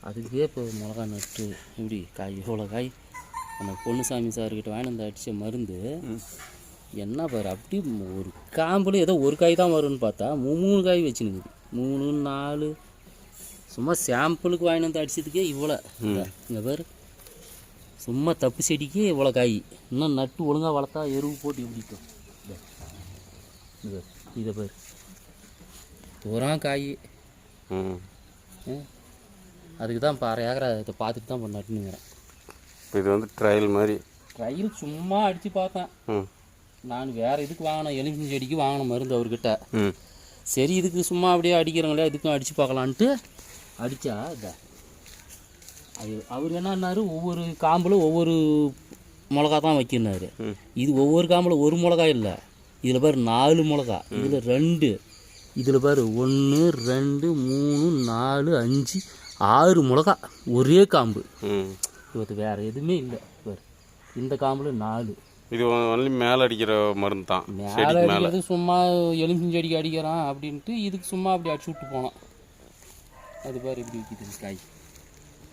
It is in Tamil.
அதுக்கே இப்போ மிளகா நட்டு இப்படி காய் எவ்வளோ காய் அந்த பொன்னுசாமி சார்கிட்ட வாங்கி வந்து அடித்த மருந்து என்ன பாரு அப்படி ஒரு காம்பில் ஏதோ ஒரு காய் தான் வரும்னு பார்த்தா 3 காய் வச்சுனுக்குது 3 4 சும்மா சாம்பிளுக்கு வாங்கி வந்து அடிச்சதுக்கே இவ்வளோ இங்கே பாரு சும்மா தப்பு செடிக்கு இவ்வளோ காய் இன்னும் நட்டு ஒழுங்காக வளர்த்தா எருவு போட்டு எப்படிட்டோம் இதை பாரு பூரா காய் அதுக்கு தான் இப்போ 1/2 ஏக்கரை இதை பார்த்துட்டு தான் இப்போ நட்டுனுங்கிறேன். இப்போ இது வந்து ட்ரையல் மாதிரி ட்ரையல் சும்மா அடித்து பார்த்தேன். நான் வேறு இதுக்கு வாங்கினேன் எலுமிச்சம் செடிக்கு வாங்கின மருந்து அவர்கிட்ட. சரி இதுக்கு சும்மா அப்படியே அடிக்கிறவங்களே இதுக்கும் அடித்து பார்க்கலான்ட்டு அடித்தா அது அவர் என்னன்னாரு ஒவ்வொரு காம்பில் ஒவ்வொரு மிளகா தான் வைக்கினாரு. இது ஒவ்வொரு காம்பில் ஒரு மிளகா இல்லை, இதில் பாரு 4 மிளகா, இதில் 2, இதில் பாரு 1 2 3 4 5 6 மிளகா ஒரே காம்பு. இவத்து வேறு எதுவுமே இல்லை. பாரு இந்த காம்பில் 4. இது ஒன்லி மேலே அடிக்கிற மருந்து தான். மேலே அடிக்கிறது சும்மா எலுமிச்சம் செடிக்கு அடிக்கிறான் அப்படின்ட்டு இதுக்கு சும்மா அப்படி அடிச்சு விட்டு போனான். அது பாரு எப்படி விற்கிது காய்.